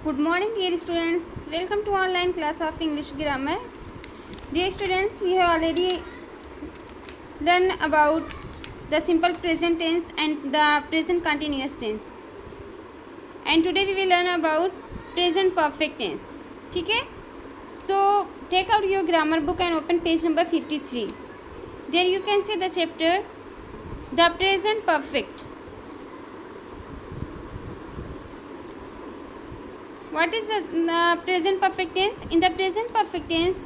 Good morning, dear students. Welcome to online class of English grammar. Dear students, we have already learned about the simple present tense and the present continuous tense. And today we will learn about present perfect tense. ठीक है? So take out your grammar book and open page number 53. There you can see the chapter The Present Perfect. What is the present perfect tense? In the present perfect tense,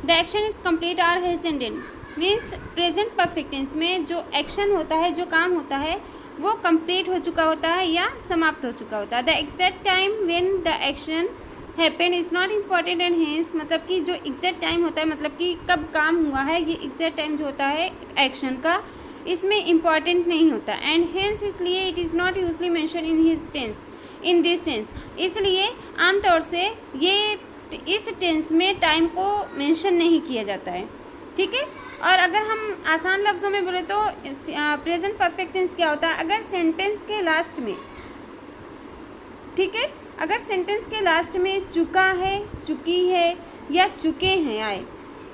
the action is complete or has ended. Means present perfect tense में जो action होता है, जो काम होता है, वो complete हो चुका होता है या समाप्त हो चुका होता है. The exact time when the action happened is not important and hence मतलब कि जो exact time होता है मतलब कि कब काम हुआ है, ये exact time जो होता है action का, इसमें important नहीं होता. And hence इसलिए it is not usually mentioned in his tense. In this tense, इसलिए आमतौर से ये इस टेंस में टाइम को मेंशन नहीं किया जाता है. ठीक है. और अगर हम आसान लफ्ज़ों में बोले तो प्रेजेंट परफेक्ट टेंस क्या होता है? अगर सेंटेंस के लास्ट में, ठीक है, अगर सेंटेंस के लास्ट में चुका है, चुकी है या चुके हैं आए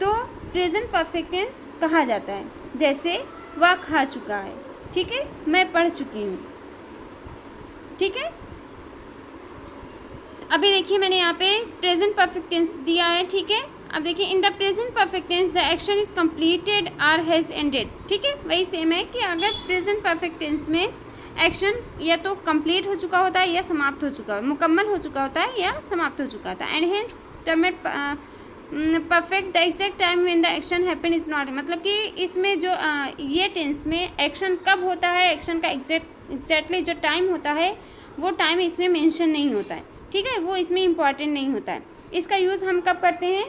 तो प्रेजेंट परफेक्ट टेंस कहा जाता है. जैसे वह खा चुका है, ठीक है, मैं पढ़ चुकी हूँ. ठीक है. अभी देखिए मैंने यहाँ पे प्रेजेंट परफेक्ट टेंस दिया है. ठीक है. अब देखिए in the present perfect tense the action is completed और हैज़ एंडेड. ठीक है. वही सेम है कि अगर प्रेजेंट परफेक्ट टेंस में एक्शन या तो कंप्लीट हो चुका होता है या समाप्त हो चुका, मुकम्मल हो चुका होता है या समाप्त हो चुका होता है. And hence termed perfect the exact time when the action happen is not. मतलब कि इसमें जो ये टेंस में एक्शन कब होता है, एक्शन का एग्जैक्टली जो टाइम होता है वो टाइम इसमें मेंशन नहीं होता है. ठीक है. वो इसमें इम्पॉर्टेंट नहीं होता है. इसका यूज़ हम कब करते हैं?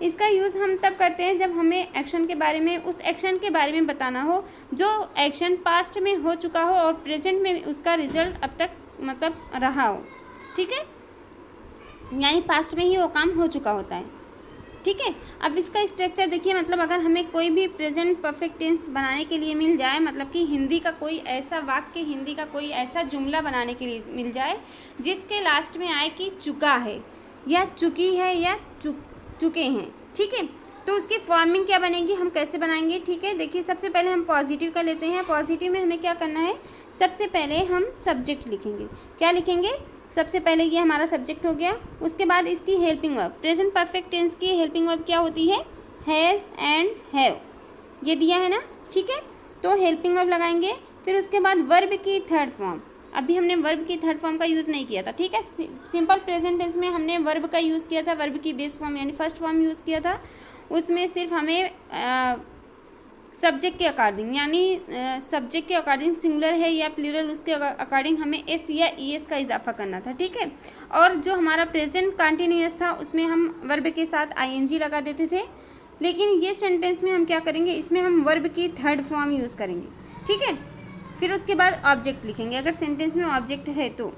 इसका यूज़ हम तब करते हैं जब हमें एक्शन के बारे में, उस एक्शन के बारे में बताना हो जो एक्शन पास्ट में हो चुका हो और प्रेजेंट में उसका रिजल्ट अब तक मतलब रहा हो. ठीक है. यानी पास्ट में ही वो काम हो चुका होता है. ठीक है. अब इसका स्ट्रक्चर देखिए, मतलब अगर हमें कोई भी प्रेजेंट परफेक्ट टेंस बनाने के लिए मिल जाए, मतलब कि हिंदी का कोई ऐसा वाक्य, हिंदी का कोई ऐसा जुमला बनाने के लिए मिल जाए जिसके लास्ट में आए कि चुका है या चुकी है या चुके हैं. ठीक है. तो उसकी फॉर्मिंग क्या बनेगी, हम कैसे बनाएंगे? ठीक है. देखिए सबसे पहले हम पॉजिटिव का लेते हैं. पॉजिटिव में हमें क्या करना है? सबसे पहले हम सब्जेक्ट लिखेंगे. क्या लिखेंगे? सबसे पहले ये हमारा सब्जेक्ट हो गया. उसके बाद इसकी helping verb, present perfect tense की हेल्पिंग वर्ब क्या होती है? Has and have. ये दिया है ना. ठीक है. तो हेल्पिंग वर्ब लगाएंगे. फिर उसके बाद वर्ब की थर्ड फॉर्म. अभी हमने वर्ब की थर्ड फॉर्म का यूज़ नहीं किया था. ठीक है. सिंपल प्रेजेंट टेंस में हमने वर्ब का यूज़ किया था, वर्ब की बेस फॉर्म यानी फर्स्ट फॉर्म यूज़ किया था. उसमें सिर्फ हमें सब्जेक्ट के अकॉर्डिंग, यानी सब्जेक्ट के अकॉर्डिंग सिंगुलर है या प्लूरल, उसके अकॉर्डिंग हमें एस या ई एस का इजाफा करना था. ठीक है. और जो हमारा प्रेजेंट कंटिन्यूअस था उसमें हम वर्ब के साथ आईएनजी लगा देते थे. लेकिन ये सेंटेंस में हम क्या करेंगे, इसमें हम वर्ब की थर्ड फॉर्म यूज़ करेंगे. ठीक है. फिर उसके बाद ऑब्जेक्ट लिखेंगे. अगर सेंटेंस में ऑब्जेक्ट है तो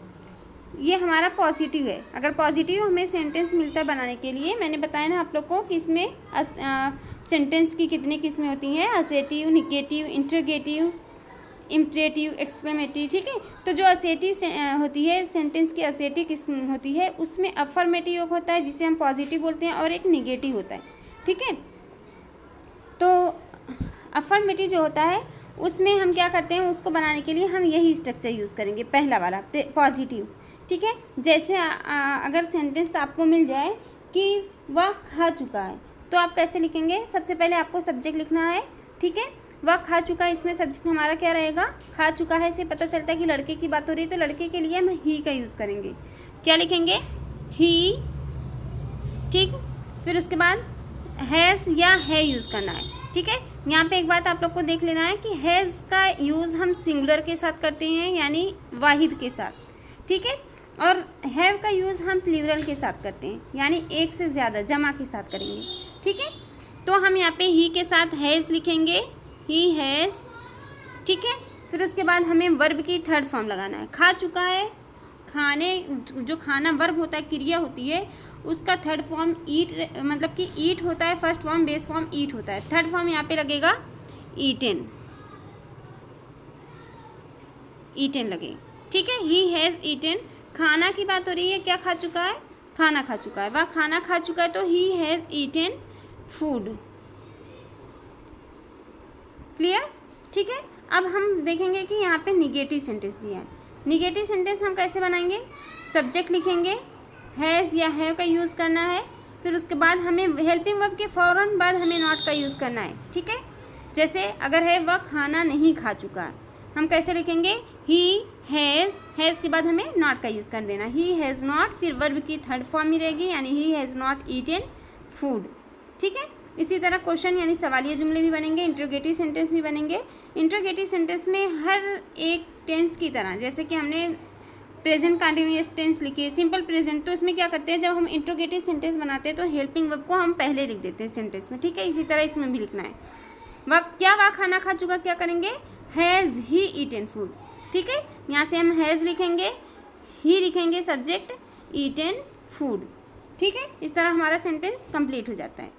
ये हमारा पॉजिटिव है. अगर पॉजिटिव हमें सेंटेंस मिलता है बनाने के लिए, मैंने बताया ना आप लोग को कि इसमें सेंटेंस की कितनी किस्में होती हैं, assertive, negative, interrogative, imperative, exclamative. ठीक है. तो जो असेटिव होती है, सेंटेंस की असेटिव किस्म होती है, उसमें अफर्मेटिव योग होता है जिसे हम पॉजिटिव बोलते हैं, और एक निगेटिव होता है. ठीक है. तो अफर्मेटिव जो होता है उसमें हम क्या करते हैं, उसको बनाने के लिए हम यही स्ट्रक्चर यूज़ करेंगे, पहला वाला पॉजिटिव. ठीक है. जैसे अगर सेंटेंस आपको मिल जाए कि वह खा चुका है तो आप कैसे लिखेंगे? सबसे पहले आपको सब्जेक्ट लिखना है. ठीक है. वह खा चुका है, इसमें सब्जेक्ट हमारा क्या रहेगा? खा चुका है से पता चलता है कि लड़के की बात हो रही है, तो लड़के के लिए हम ही का यूज़ करेंगे. क्या लिखेंगे? ही. ठीक. फिर उसके बाद हैज़ या है यूज़ करना है. ठीक है. यहाँ पे एक बात आप लोग को देख लेना है कि हैज़ का यूज़ हम सिंगुलर के साथ करते हैं, यानी वाहिद के साथ. ठीक है. और हैव का यूज़ हम प्लूरल के साथ करते हैं, यानी एक से ज़्यादा जमा के साथ करेंगे. ठीक है. तो हम यहाँ पे ही के साथ हैज़ लिखेंगे, ही हैज़. ठीक है. फिर उसके बाद हमें वर्ब की थर्ड फॉर्म लगाना है. खा चुका है, खाने, जो खाना वर्ब होता है, क्रिया होती है, उसका थर्ड फॉर्म ईट, मतलब कि ईट होता है. फर्स्ट फॉर्म बेस फॉर्म ईट होता है. थर्ड फॉर्म यहाँ पे लगेगा ईटेन, ईटेन लगेगा. ठीक है. ही हैज़ ईटेन खाना की बात हो रही है, क्या खा चुका है, खाना खा चुका है, वह खाना खा चुका है, तो he has eaten food. Clear, ठीक है। अब हम देखेंगे कि यहाँ पे निगेटिव सेंटेंस दिया है। निगेटिव सेंटेंस हम कैसे बनाएंगे, सब्जेक्ट लिखेंगे, हैज़ या हैव का यूज़ करना है, फिर उसके बाद हमें हेल्पिंग वर्ब के फ़ौरन बाद हमें नॉट का यूज़ करना है, ठीक है। जैसे अगर है वह खाना नहीं खा चुका है, हम कैसे लिखेंगे, ही हैज़ के बाद हमें नॉट का यूज़ कर देना, ही हैज़ नॉट, फिर वर्ब की थर्ड फॉर्म ही रहेगी, यानी he has not eaten food, ठीक है। इसी तरह क्वेश्चन यानी सवालिया जुमले भी बनेंगे, इंट्रोगेटिव सेंटेंस भी बनेंगे। इंट्रोगेटिव सेंटेंस में हर एक टेंस की तरह, जैसे कि हमने प्रेजेंट कंटिन्यूअस टेंस लिखी है, सिंपल प्रेजेंट, तो इसमें क्या करते हैं, जब हम इंट्रोगेटिव सेंटेंस बनाते हैं तो हेल्पिंग वर्ब को हम पहले लिख देते हैं सेंटेंस में, ठीक है। इसी तरह इसमें भी लिखना है, वह खाना खा चुका, क्या करेंगे, हैज़ ही ईटन फूड, ठीक है। यहाँ से हम हैज़ लिखेंगे, ही लिखेंगे सब्जेक्ट, ईटन फूड, ठीक है। इस तरह हमारा सेंटेंस कंप्लीट हो जाता है।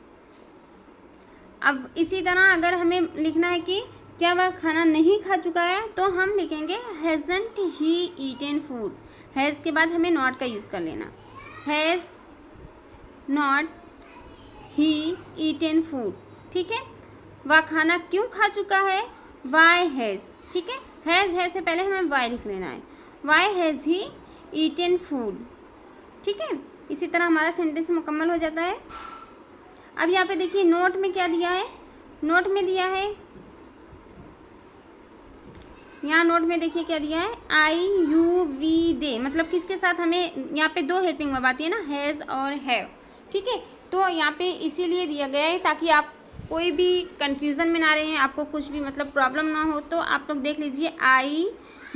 अब इसी तरह अगर हमें लिखना है कि क्या वह खाना नहीं खा चुका है, तो हम लिखेंगे hasn't he eaten food, has के बाद हमें नॉट का यूज़ कर लेना, has not he eaten food, ठीक है। वह खाना क्यों खा चुका है, वाई हैज़, ठीक है। हैज़ से पहले हमें वाई लिख लेना है, why has he eaten food, ठीक है। इसी तरह हमारा सेंटेंस मुकम्मल हो जाता है। अब यहाँ पे देखिए नोट में क्या दिया है, नोट में दिया है, यहाँ नोट में देखिए क्या दिया है, आई यू वी दे, मतलब किसके साथ, हमें यहाँ पे दो हेल्पिंग वर्ब आती है ना, हैज़ और हैव, ठीक है। तो यहाँ पे इसीलिए दिया गया है ताकि आप कोई भी कंफ्यूजन में ना रहें, आपको कुछ भी मतलब प्रॉब्लम ना हो, तो आप लोग देख लीजिए, आई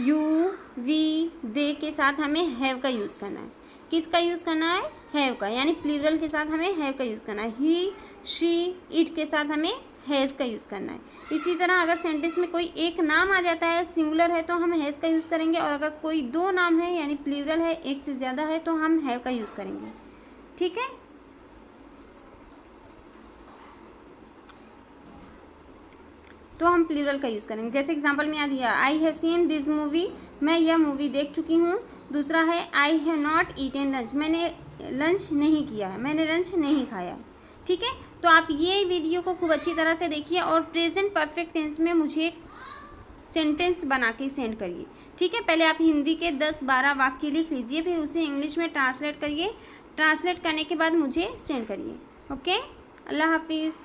यू वी दे के साथ हमें हैव का यूज़ करना है, किसका यूज़ करना है, हैव का, यानी प्लूरल के साथ हमें हैव का यूज़ करना है, ही शी इट के साथ हमें हैज़ का यूज़ करना है। इसी तरह अगर सेंटेंस में कोई एक नाम आ जाता है, सिंगुलर है, तो हम हैज़ का यूज़ करेंगे, और अगर कोई दो नाम है यानी प्लूरल है, एक से ज़्यादा है, तो हम हैव का यूज़ करेंगे, ठीक है। तो हम प्लूरल का यूज़ करेंगे, जैसे एग्जांपल में याद दिया, I have seen this movie, मैं यह मूवी देख चुकी हूँ। दूसरा है I have not eaten lunch, मैंने लंच नहीं किया है, मैंने लंच नहीं खाया है, ठीक है। तो आप ये वीडियो को खूब अच्छी तरह से देखिए और प्रेजेंट परफेक्ट टेंस में मुझे सेंटेंस बना के सेंड करिए, ठीक है। पहले आप हिंदी के 10-12 वाक्य लिख लीजिए, फिर उसे इंग्लिश में ट्रांसलेट करिए, ट्रांसलेट करने के बाद मुझे सेंड करिए। ओके, अल्लाह हाफिज़।